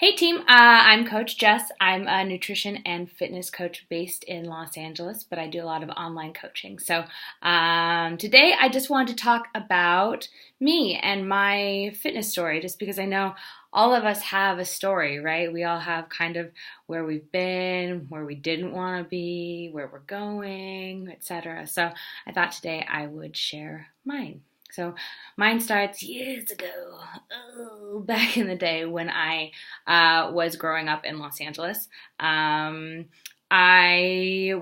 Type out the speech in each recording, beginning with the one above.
Hey team, I'm Coach Jess. I'm a nutrition and fitness coach based in Los Angeles, but I do a lot of online coaching. Today I just wanted to talk about me and my fitness story, just because I know all of us have a story, right? We all have kind of where we've been, where we didn't want to be, where we're going, etc. So I thought today I would share mine. So mine starts years ago, back in the day when I was growing up in Los Angeles. I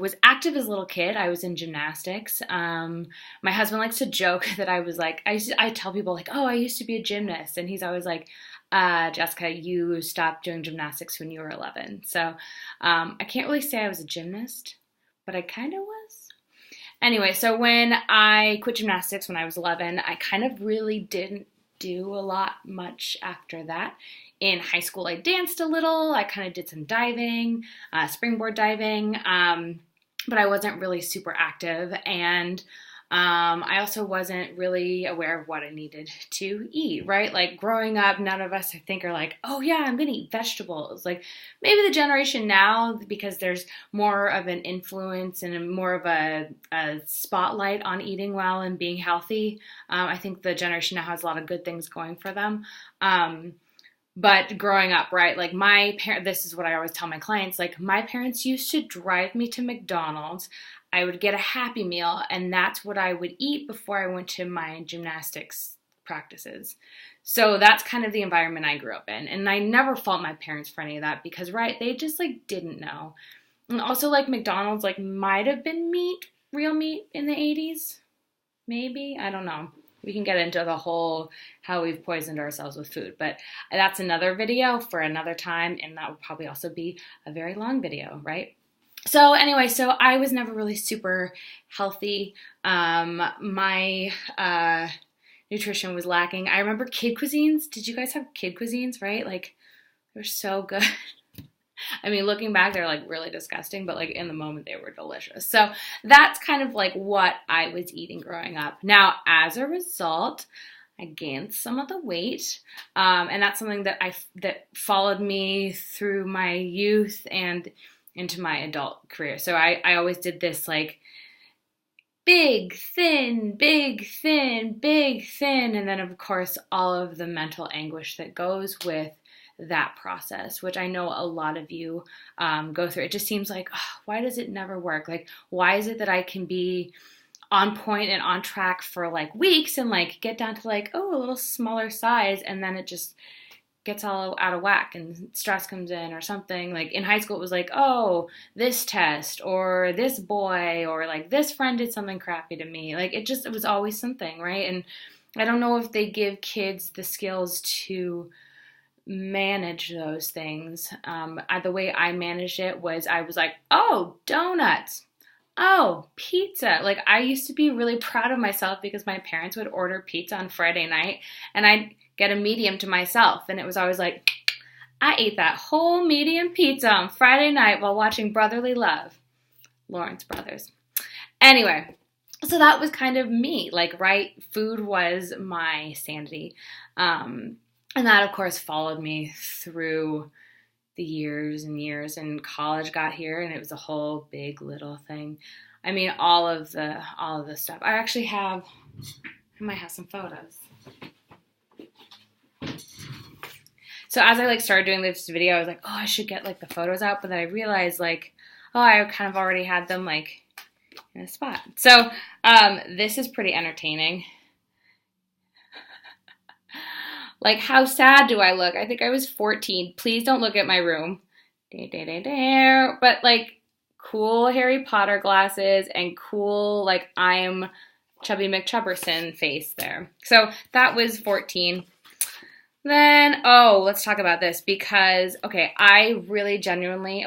was active as a little kid. I was in gymnastics. My husband likes to joke that I tell people like, oh, I used to be a gymnast. And he's always like, Jessica, you stopped doing gymnastics when you were 11. So I can't really say I was a gymnast, but I kind of was. Anyway, so when I quit gymnastics when I was 11, I kind of really didn't do a lot much after that. In high school, I danced a little. I kind of did some diving, springboard diving, but I wasn't really super active. And I also wasn't really aware of what I needed to eat, right? Like growing up, none of us I think are like, oh yeah, I'm going to eat vegetables. Like maybe the generation now, because there's more of an influence and more of a spotlight on eating well and being healthy. I think the generation now has a lot of good things going for them. But growing up, right, like this is what I always tell my clients, like my parents used to drive me to McDonald's. I would get a Happy Meal, and that's what I would eat before I went to my gymnastics practices. So that's kind of the environment I grew up in. And I never fault my parents for any of that because, right, they just like didn't know. And also like McDonald's like might have been real meat in the 80s. Maybe, I don't know. We can get into the whole how we've poisoned ourselves with food, but that's another video for another time, and that would probably also be a very long video, right? So anyway, so I was never really super healthy. My nutrition was lacking. I remember kid cuisines. Did you guys have kid cuisines, right? Like, they're so good. I mean, looking back, they're like really disgusting, but like in the moment, they were delicious. So that's kind of like what I was eating growing up. Now, as a result, I gained some of the weight, and that's something that followed me through my youth and into my adult career. So I always did this like big, thin, big, thin, big, thin, and then of course all of the mental anguish that goes with that process, which I know a lot of you go through. It just seems like, oh, why does it never work? Like, why is it that I can be on point and on track for like weeks and like get down to like, oh, a little smaller size, and then it just gets all out of whack and stress comes in or something. Like in high school, it was like, oh, this test or this boy or like this friend did something crappy to me. Like it was always something, right? And I don't know if they give kids the skills to manage those things. The way I managed it was I was like, oh, donuts. Oh, pizza. Like I used to be really proud of myself because my parents would order pizza on Friday night and I'd get a medium to myself. And it was always like, I ate that whole medium pizza on Friday night while watching Brotherly Love. Lawrence Brothers. Anyway, so that was kind of me. Like, right, food was my sanity. And that, of course, followed me through the years and years. And college got here, and it was a whole big little thing. I mean, all of the stuff. I might have some photos. So as I like started doing this video, I was like, oh, I should get like the photos out. But then I realized like, oh, I kind of already had them like in a spot. So this is pretty entertaining. Like, how sad do I look? I think I was 14. Please don't look at my room. But like cool Harry Potter glasses and cool like I'm Chubby McChubberson face there. So that was 14. Then, let's talk about this because, okay, I really genuinely,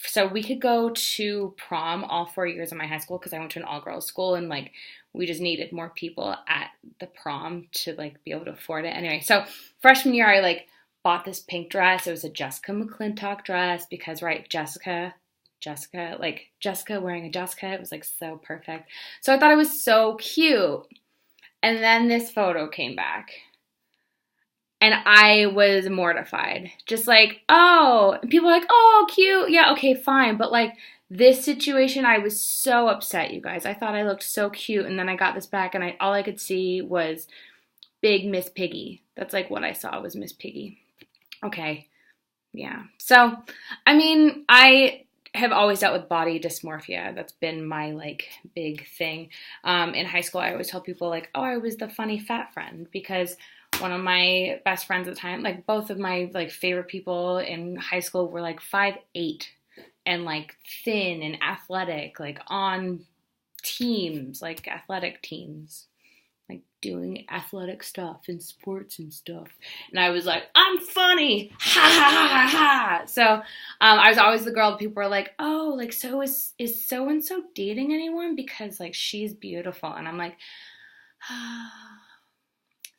so we could go to prom all 4 years of my high school because I went to an all-girls school and, like, we just needed more people at the prom to, like, be able to afford it. Anyway, so freshman year, I, like, bought this pink dress. It was a Jessica McClintock dress because, right, Jessica wearing a Jessica, it was, like, so perfect. So I thought it was so cute. And then this photo came back. And I was mortified. Just like, oh, and people are like, oh, cute. Yeah, okay, fine. But like this situation, I was so upset, you guys. I thought I looked so cute. And then I got this back and all I could see was big Miss Piggy. That's like what I saw was Miss Piggy. Okay. Yeah. So, I mean, I have always dealt with body dysmorphia. That's been my like big thing. In high school, I always tell people like, oh, I was the funny fat friend because one of my best friends at the time, like both of my like favorite people in high school were like 5'8" and like thin and athletic, like on teams, like athletic teams, like doing athletic stuff and sports and stuff. And I was like, I'm funny, ha ha ha ha ha. So I was always the girl that people were like, oh, like so is so and so dating anyone because like she's beautiful, and I'm like, ah,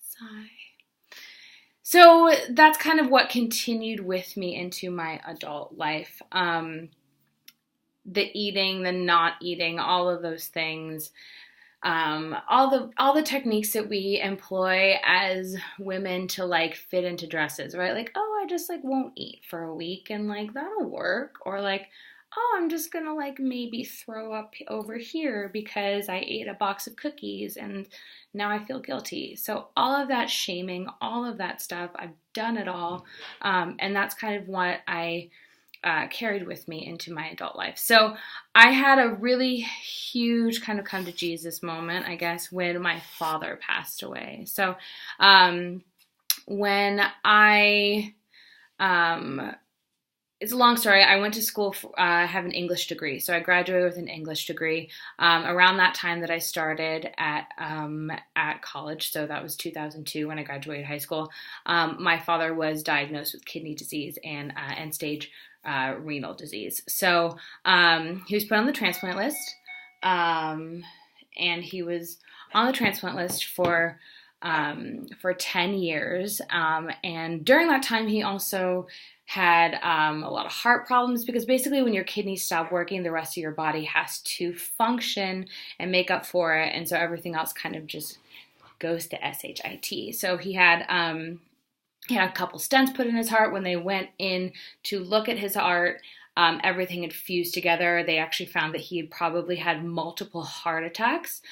sigh. So that's kind of what continued with me into my adult life. The eating, the not eating, all of those things. All the techniques that we employ as women to like fit into dresses, right? Like, oh, I just like won't eat for a week and like that'll work. Or like, oh, I'm just gonna like maybe throw up over here because I ate a box of cookies and now I feel guilty. So all of that shaming, all of that stuff, I've done it all. And that's kind of what I carried with me into my adult life. So I had a really huge kind of come to Jesus moment, I guess, when my father passed away. So when it's a long story. I went to school, I have an English degree. So I graduated with an English degree around that time that I started at college. So that was 2002 when I graduated high school. My father was diagnosed with kidney disease and end-stage renal disease. So he was put on the transplant list, and he was on the transplant list for 10 years. And during that time, he also had a lot of heart problems because basically when your kidneys stop working, the rest of your body has to function and make up for it. And so everything else kind of just goes to SHIT. So he had a couple stents put in his heart. When they went in to look at his heart, everything had fused together. They actually found that he had probably had multiple heart attacks.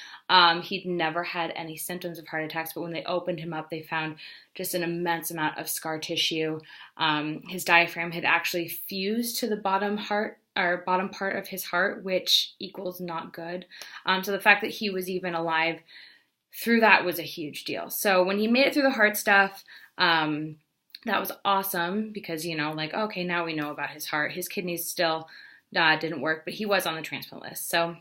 He'd never had any symptoms of heart attacks, but when they opened him up, they found just an immense amount of scar tissue. His diaphragm had actually fused to the bottom part of his heart, which equals not good. So the fact that he was even alive through that was a huge deal. So when he made it through the heart stuff, that was awesome because, like, okay, now we know about his heart. His kidneys still didn't work, but he was on the transplant list. So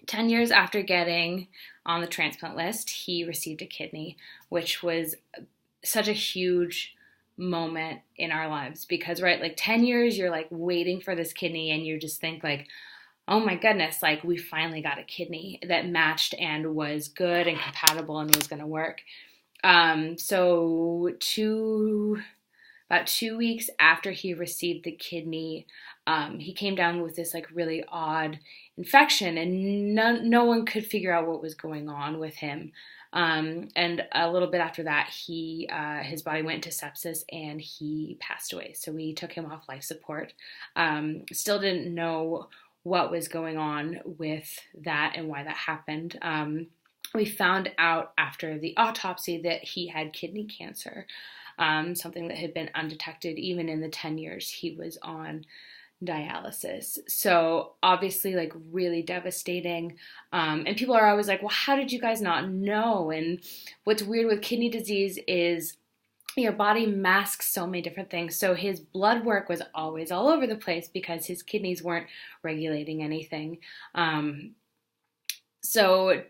10 years after getting on the transplant list, he received a kidney, which was such a huge moment in our lives because, right, like 10 years, you're like waiting for this kidney and you just think like, oh my goodness, like we finally got a kidney that matched and was good and compatible and was going to work. So about 2 weeks after he received the kidney, he came down with this like really odd infection, and no one could figure out what was going on with him. And a little bit after that, his body went into sepsis and he passed away. So we took him off life support. Still didn't know what was going on with that and why that happened. We found out after the autopsy that he had kidney cancer, something that had been undetected even in the 10 years he was on dialysis. So obviously like really devastating. And people are always like, well, how did you guys not know? And what's weird with kidney disease is your body masks so many different things. So his blood work was always all over the place because his kidneys weren't regulating anything. So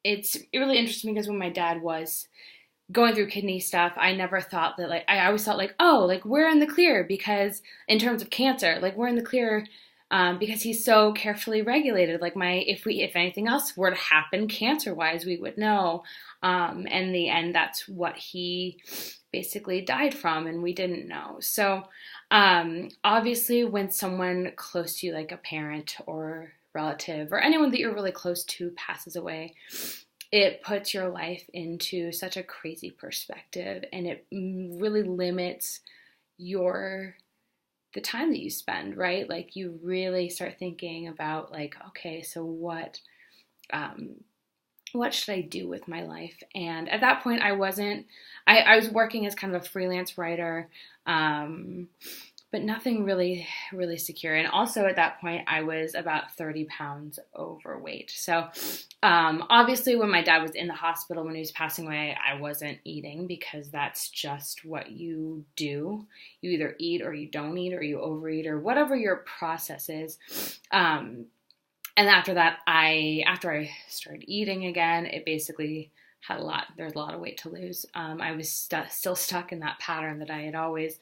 it's really interesting because when my dad was going through kidney stuff, I never thought that, like, I always thought like, oh, like we're in the clear because in terms of cancer, like we're in the clear because he's so carefully regulated. Like if anything else were to happen cancer wise, we would know. And in the end, that's what he basically died from, and we didn't know. So obviously when someone close to you, like a parent or relative or anyone that you're really close to passes away, it puts your life into such a crazy perspective, and it really limits your the time that you spend, right? Like you really start thinking about like, okay, so what should I do with my life? And at that point, I was working as kind of a freelance writer, but nothing really secure. And also at that point, I was about 30 pounds overweight. So obviously, when my dad was in the hospital, when he was passing away, I wasn't eating because that's just what you do. You either eat or you don't eat, or you overeat, or whatever your process is. And after that, after I started eating again, it basically there's a lot of weight to lose. I was still stuck in that pattern that I had always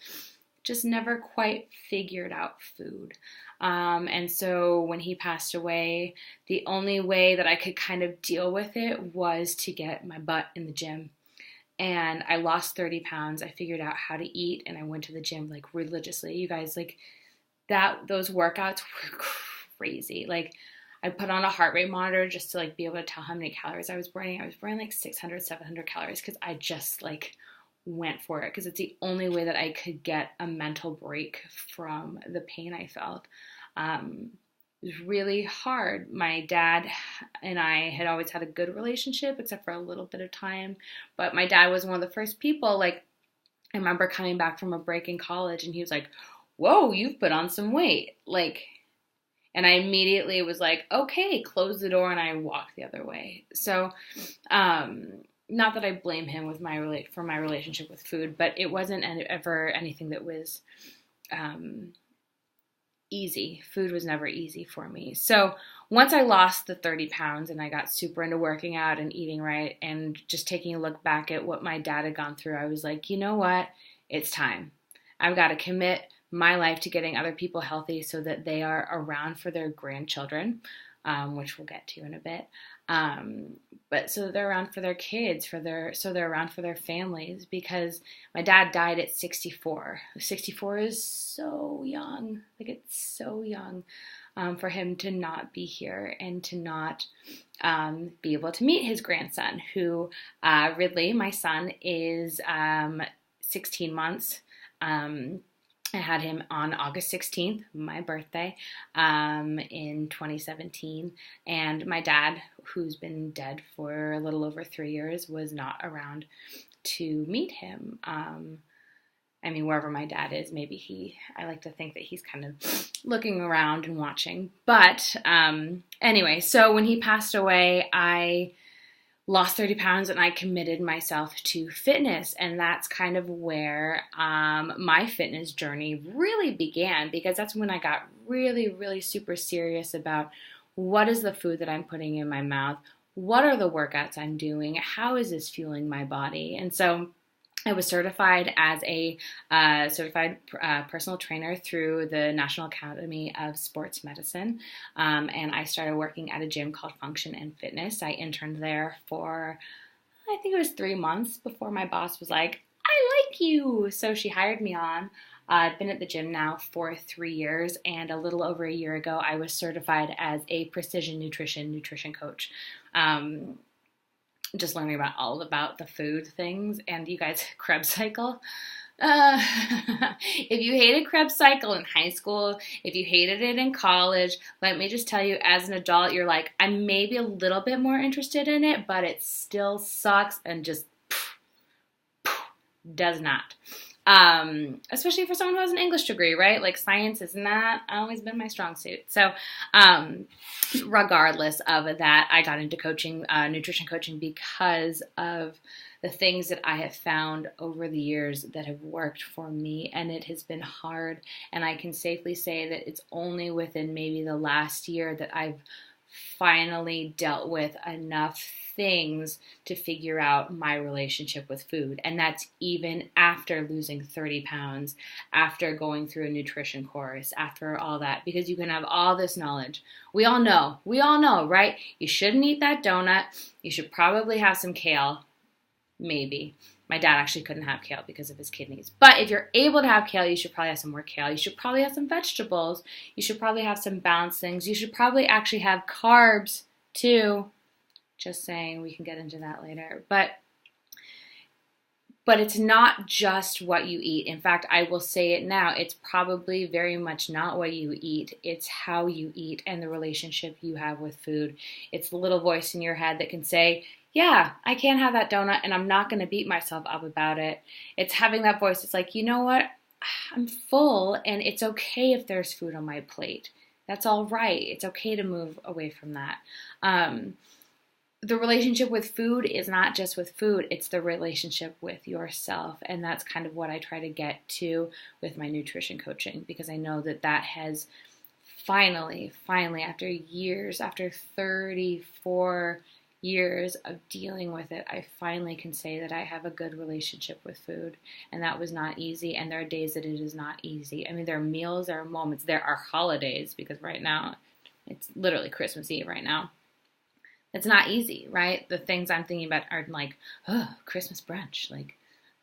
just never quite figured out food. And so when he passed away, the only way that I could kind of deal with it was to get my butt in the gym. And I lost 30 pounds. I figured out how to eat, and I went to the gym like religiously. You guys, like those workouts were crazy. Like I put on a heart rate monitor just to like be able to tell how many calories I was burning. I was burning like 600, 700 calories because I just like went for it because it's the only way that I could get a mental break from the pain I felt. It was really hard. My dad and I had always had a good relationship except for a little bit of time, but my dad was one of the first people, like I remember coming back from a break in college and he was like, "Whoa, you've put on some weight." And I immediately was like, okay, close the door, and I walked the other way. So, not that I blame him for my relationship with food, but it wasn't ever anything that was easy. Food was never easy for me. So once I lost the 30 pounds and I got super into working out and eating right and just taking a look back at what my dad had gone through, I was like, you know what? It's time. I've got to commit my life to getting other people healthy so that they are around for their grandchildren, which we'll get to in a bit. But so they're around for their kids, so they're around for their families, because my dad died at 64. 64 is so young. Like it's so young for him to not be here and to not be able to meet his grandson, who Ridley, my son, is 16 months. I had him on August 16th, my birthday, in 2017. And my dad, who's been dead for a little over 3 years, was not around to meet him. I mean, wherever my dad is, I like to think that he's kind of looking around and watching. But anyway, so when he passed away, I lost 30 pounds and I committed myself to fitness. And that's kind of where my fitness journey really began, because that's when I got really, really super serious about what is the food that I'm putting in my mouth? What are the workouts I'm doing? How is this fueling my body? And so I was certified as a certified personal trainer through the National Academy of Sports Medicine, and I started working at a gym called Function and Fitness. I interned there for, I think it was 3 months before my boss was like, "I like you," so she hired me on. I've been at the gym now for 3 years, and a little over a year ago, I was certified as a precision nutrition coach. Just learning about the food things. And you guys, Krebs cycle. If you hated Krebs cycle in high school, if you hated it in college, let me just tell you, as an adult, you're like, I'm maybe a little bit more interested in it, but it still sucks and just does not. Especially for someone who has an English degree, right? Like science has not always been my strong suit. So, regardless of that, I got into coaching, nutrition coaching, because of the things that I have found over the years that have worked for me, and it has been hard. And I can safely say that it's only within maybe the last year that I've finally dealt with enough things to figure out my relationship with food. And that's even after losing 30 pounds, after going through a nutrition course, after all that, because you can have all this knowledge. We all know, right? You shouldn't eat that donut. You should probably have some kale. Maybe. My dad actually couldn't have kale because of his kidneys. But if you're able to have kale, you should probably have some more kale. You should probably have some vegetables. You should probably have some balanced things. You should probably actually have carbs too. Just saying, we can get into that later. But it's not just what you eat. In fact, I will say it now. It's probably very much not what you eat. It's how you eat and the relationship you have with food. It's the little voice in your head that can say, yeah, I can't have that donut and I'm not going to beat myself up about it. It's having that voice. It's like, you know what? I'm full and it's okay if there's food on my plate. That's all right. It's okay to move away from that. The relationship with food is not just with food, it's the relationship with yourself. And that's kind of what I try to get to with my nutrition coaching, because I know that that has finally, after years, after 34 years of dealing with it, I finally can say that I have a good relationship with food. And that was not easy. And there are days that it is not easy. I mean, there are meals, there are moments, there are holidays, because right now it's literally Christmas Eve right now. It's not easy, right? The things I'm thinking about are like, oh, Christmas brunch, like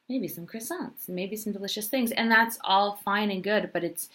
maybe some croissants, maybe some delicious things. And that's all fine and good, but it's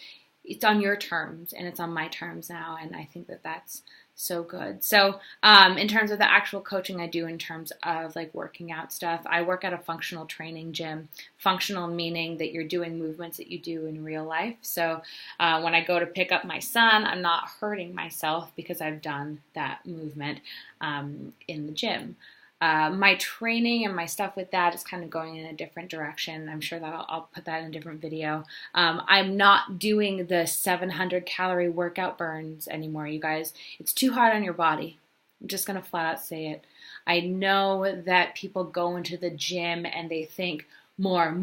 on your terms and it's on my terms now. And I think that that's so good. So in terms of the actual coaching I do in terms of like working out stuff, I work at a functional training gym. Functional meaning that you're doing movements that you do in real life. So when I go to pick up my son, I'm not hurting myself because I've done that movement in the gym. My training and my stuff with that is kind of going in a different direction. I'm sure that I'll put that in a different video. I'm not doing the 700 calorie workout burns anymore, you guys. It's too hard on your body. I'm just going to flat out say it. I know that people go into the gym and they think more.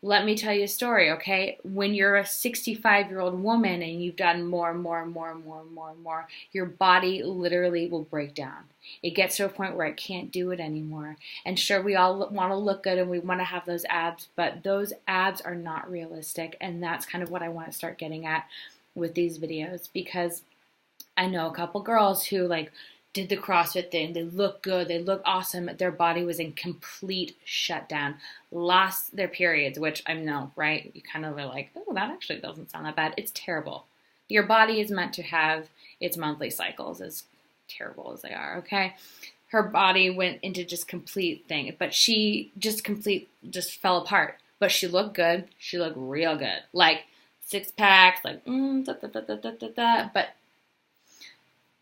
Let me tell you a story, okay? When you're a 65-year-old woman and you've done more, your body literally will break down. It gets to a point where it can't do it anymore. And sure, we all want to look good and we want to have those abs, but those abs are not realistic. And that's kind of what I want to start getting at with these videos, because I know a couple girls who like did the CrossFit thing. They look good. They look awesome. Their body was in complete shutdown. Lost their periods, which I know, right? You kind of are like, oh, that actually doesn't sound that bad. It's terrible. Your body is meant to have its monthly cycles, as terrible as they are, okay? Her body went into just complete thing, but she just fell apart. But she looked good. She looked real good. Like 6 packs, like, but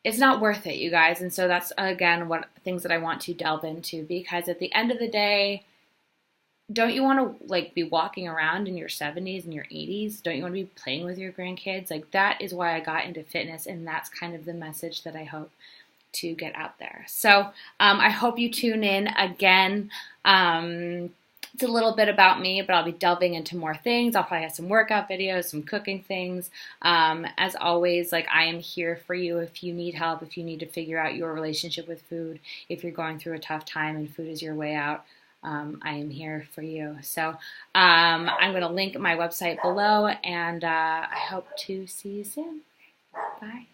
it's not worth it, you guys. And so that's, again, what things that I want to delve into, because at the end of the day, don't you want to like be walking around in your 70s and your 80s? Don't you want to be playing with your grandkids? Like, that is why I got into fitness, and that's kind of the message that I hope to get out there. So I hope you tune in again. It's a little bit about me, but I'll be delving into more things. I'll probably have some workout videos, some cooking things. As always, like, I am here for you if you need help, if you need to figure out your relationship with food, if you're going through a tough time and food is your way out. I am here for you. So I'm going to link my website below, and I hope to see you soon. Bye.